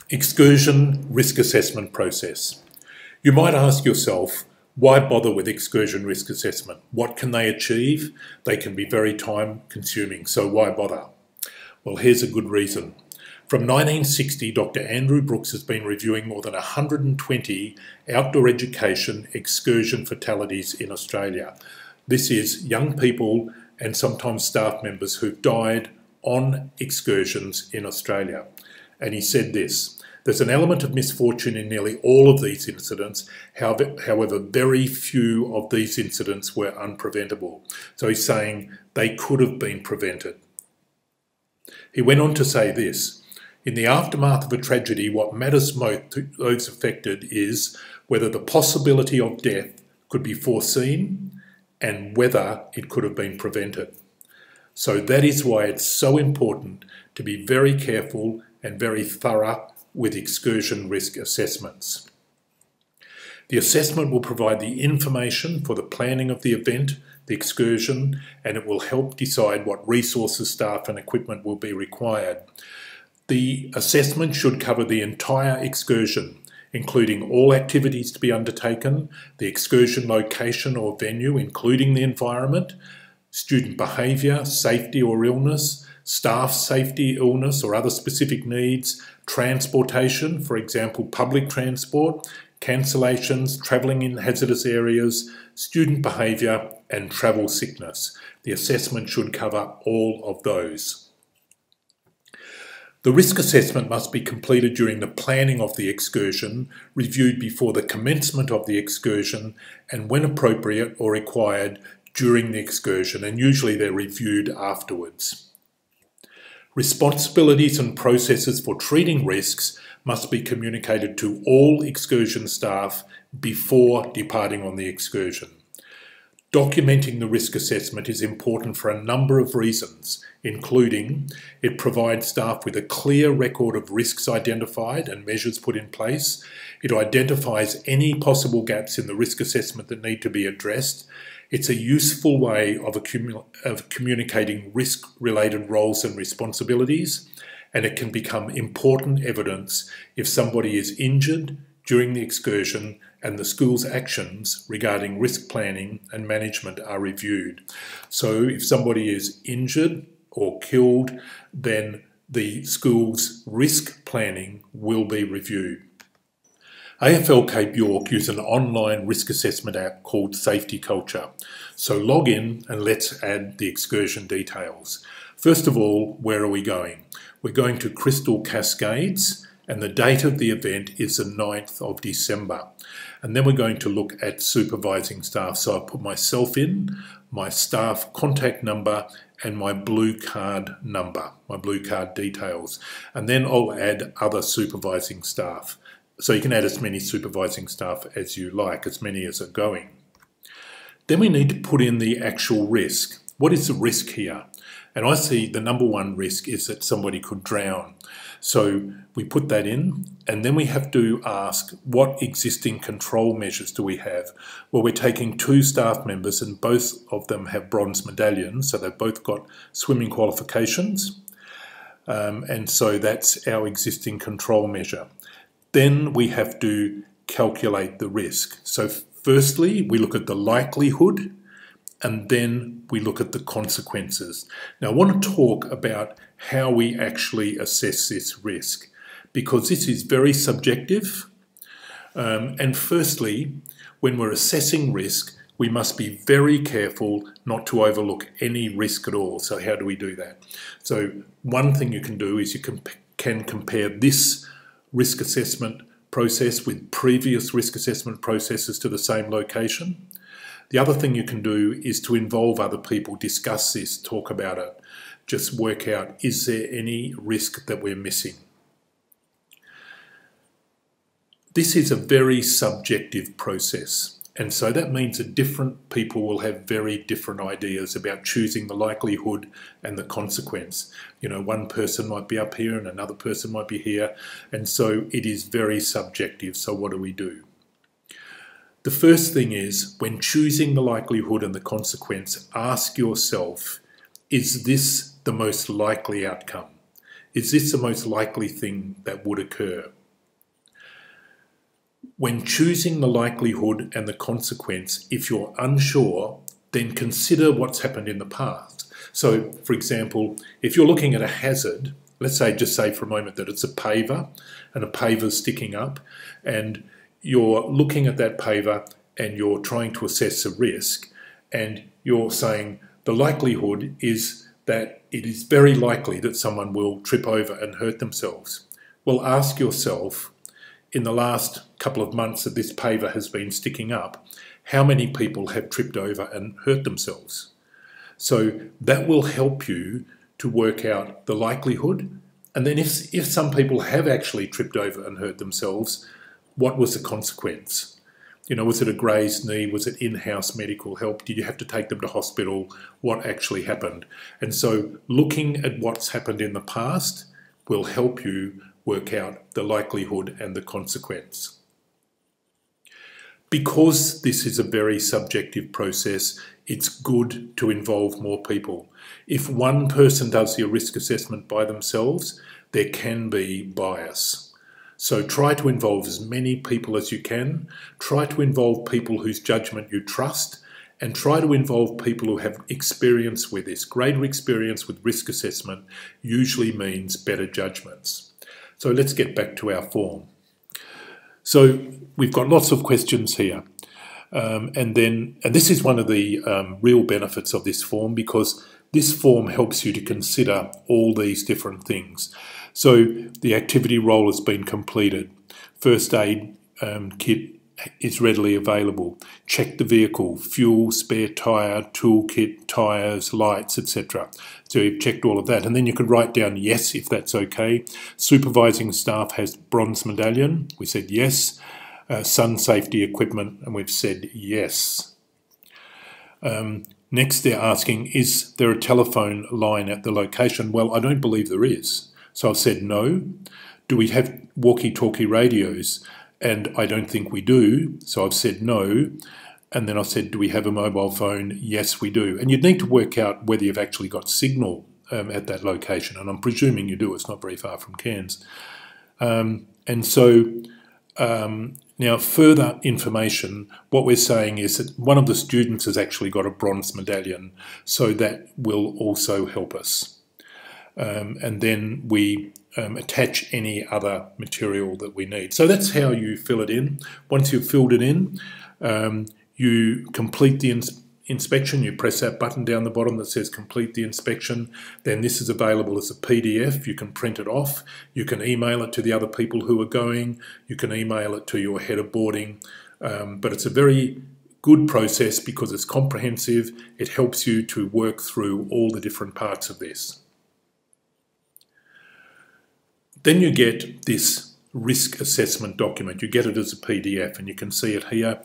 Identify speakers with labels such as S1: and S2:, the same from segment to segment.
S1: Excursion risk assessment process. You might ask yourself, why bother with excursion risk assessment? What can they achieve? They can be very time consuming, so why bother? Well, here's a good reason. From 1960, Dr. Andrew Brooks has been reviewing more than 120 outdoor education excursion fatalities in Australia. This is young people and sometimes staff members who've died on excursions in Australia. And he said this: there's an element of misfortune in nearly all of these incidents, however, very few of these incidents were unpreventable. So he's saying they could have been prevented. He went on to say this: in the aftermath of a tragedy, what matters most to those affected is whether the possibility of death could be foreseen and whether it could have been prevented. So that is why it's so important to be very careful and very thorough with excursion risk assessments. The assessment will provide the information for the planning of the event, the excursion, and it will help decide what resources, staff and equipment will be required. The assessment should cover the entire excursion, including all activities to be undertaken, the excursion location or venue, including the environment, student behaviour, safety or illness, staff safety, illness or other specific needs, transportation, for example, public transport, cancellations, travelling in hazardous areas, student behaviour and travel sickness. The assessment should cover all of those. The risk assessment must be completed during the planning of the excursion, reviewed before the commencement of the excursion, and when appropriate or required during the excursion, and usually they're reviewed afterwards. Responsibilities and processes for treating risks must be communicated to all excursion staff before departing on the excursion. Documenting the risk assessment is important for a number of reasons, including it provides staff with a clear record of risks identified and measures put in place. It identifies any possible gaps in the risk assessment that need to be addressed. It's a useful way of communicating risk-related roles and responsibilities, and it can become important evidence if somebody is injured during the excursion and the school's actions regarding risk planning and management are reviewed. So if somebody is injured or killed, then the school's risk planning will be reviewed. AFL Cape York use an online risk assessment app called Safety Culture. So log in and let's add the excursion details. First of all, where are we going? We're going to Crystal Cascades, and the date of the event is the 9th of December. And then we're going to look at supervising staff. So I'll put myself in, my staff contact number, and my blue card number, my blue card details. And then I'll add other supervising staff. So you can add as many supervising staff as you like, as many as are going. Then we need to put in the actual risk. What is the risk here? And I see the number one risk is that somebody could drown. So we put that in, and then we have to ask, what existing control measures do we have? Well, we're taking 2 staff members and both of them have bronze medallions, so they've both got swimming qualifications. And so that's our existing control measure. Then we have to calculate the risk. So firstly, we look at the likelihood, and then we look at the consequences. Now, I want to talk about how we actually assess this risk, because this is very subjective. And firstly, when we're assessing risk, we must be very careful not to overlook any risk at all. So how do we do that? So one thing you can do is you can compare this risk assessment process with previous risk assessment processes to the same location. The other thing you can do is to involve other people, discuss this, talk about it, just work out, is there any risk that we're missing? This is a very subjective process. And so that means that different people will have very different ideas about choosing the likelihood and the consequence. You know, one person might be up here and another person might be here. And so it is very subjective. So what do we do? The first thing is, when choosing the likelihood and the consequence, ask yourself, is this the most likely outcome? Is this the most likely thing that would occur? When choosing the likelihood and the consequence, if you're unsure, then consider what's happened in the past. So, for example, if you're looking at a hazard, let's say, just say for a moment that it's a paver and a paver's sticking up, and you're looking at that paver and you're trying to assess a risk, and you're saying the likelihood is that it is very likely that someone will trip over and hurt themselves. Well, ask yourself, in the last couple of months that this paver has been sticking up, how many people have tripped over and hurt themselves? So that will help you to work out the likelihood. And then if some people have actually tripped over and hurt themselves, what was the consequence? You know, was it a grazed knee? Was it in-house medical help? Did you have to take them to hospital? What actually happened? And so looking at what's happened in the past will help you work out the likelihood and the consequence. Because this is a very subjective process, it's good to involve more people. If one person does your risk assessment by themselves, there can be bias. So try to involve as many people as you can. Try to involve people whose judgment you trust, and try to involve people who have experience with this. Greater experience with risk assessment usually means better judgments. So let's get back to our form. So we've got lots of questions here. And this is one of the real benefits of this form, because this form helps you to consider all these different things. So the activity role has been completed. First aid kit is readily available. Check the vehicle, fuel, spare tyre, toolkit, tyres, lights, etc. So you've checked all of that. And then you could write down yes if that's okay. Supervising staff has bronze medallion. We said yes. Sun safety equipment, and we've said yes. Next they're asking, is there a telephone line at the location? Well, I don't believe there is. So I've said no. Do we have walkie-talkie radios? And I don't think we do. So I've said no. And then I said, do we have a mobile phone? Yes, we do. And you'd need to work out whether you've actually got signal at that location. And I'm presuming you do. It's not very far from Cairns. Now, further information, what we're saying is that one of the students has actually got a bronze medallion, so that will also help us. And then we attach any other material that we need. So that's how you fill it in. Once you've filled it in, you complete the inspection. You press that button down the bottom that says complete the inspection. Then this is available as a PDF. You can print it off. You can email it to the other people who are going. You can email it to your head of boarding. But it's a very good process because it's comprehensive. It helps you to work through all the different parts of this. Then you get this risk assessment document. You get it as a PDF, and you can see it here.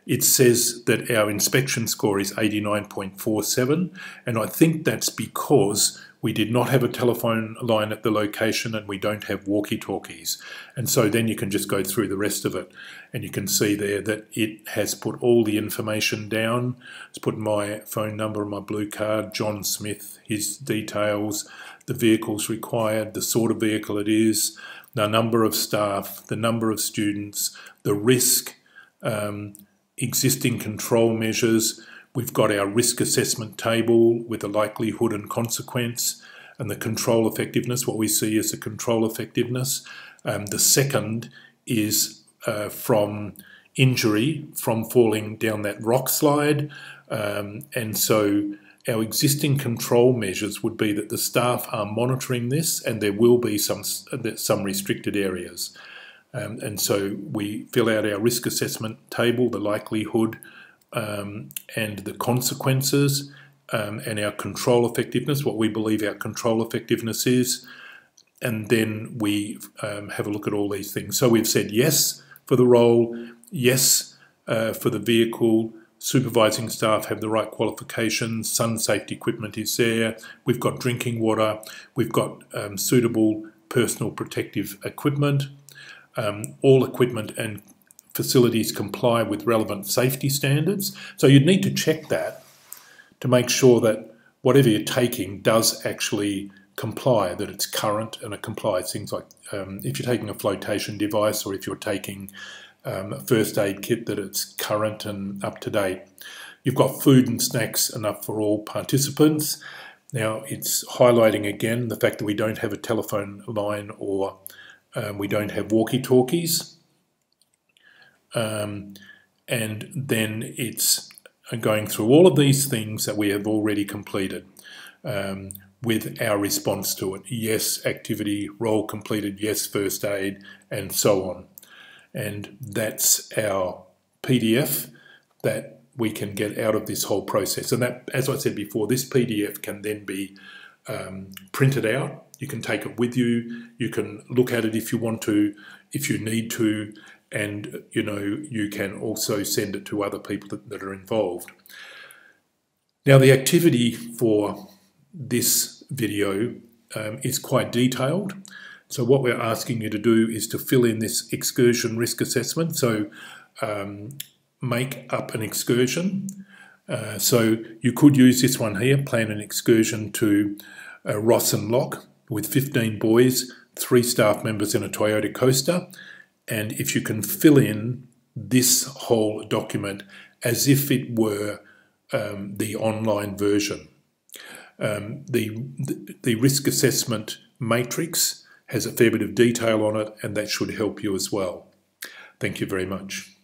S1: It says that our inspection score is 89.47, and I think that's because we did not have a telephone line at the location and we don't have walkie-talkies. And so then you can just go through the rest of it, and you can see there that it has put all the information down. It's put my phone number and my blue card, John Smith, his details, the vehicles required, the sort of vehicle it is, the number of staff, the number of students, the risk, existing control measures. We've got our risk assessment table with the likelihood and consequence, and the control effectiveness. What we see is the control effectiveness. The second is from injury, from falling down that rock slide. And so our existing control measures would be that the staff are monitoring this, and there will be some restricted areas. And so we fill out our risk assessment table, the likelihood and the consequences, and our control effectiveness, what we believe our control effectiveness is, and then we have a look at all these things. So we've said yes for the role, yes for the vehicle, supervising staff have the right qualifications, sun safety equipment is there, we've got drinking water, we've got suitable personal protective equipment, all equipment and facilities comply with relevant safety standards. So you'd need to check that to make sure that whatever you're taking does actually comply, that it's current and it complies. Things like if you're taking a flotation device or if you're taking a first aid kit, that it's current and up to date. You've got food and snacks enough for all participants. Now it's highlighting again the fact that we don't have a telephone line or we don't have walkie-talkies. And then it's going through all of these things that we have already completed with our response to it. Yes, activity, role completed, yes, first aid, and so on. And that's our PDF that we can get out of this whole process. And that, as I said before, this PDF can then be printed out. You can take it with you. You can look at it if you want to, if you need to, and you can also send it to other people that are involved. Now, the activity for this video is quite detailed. So what we're asking you to do is to fill in this excursion risk assessment. So make up an excursion. So you could use this one here, plan an excursion to Ross and Lock with 15 boys, 3 staff members in a Toyota Coaster. And if you can fill in this whole document as if it were the online version. The risk assessment matrix has a fair bit of detail on it, and that should help you as well. Thank you very much.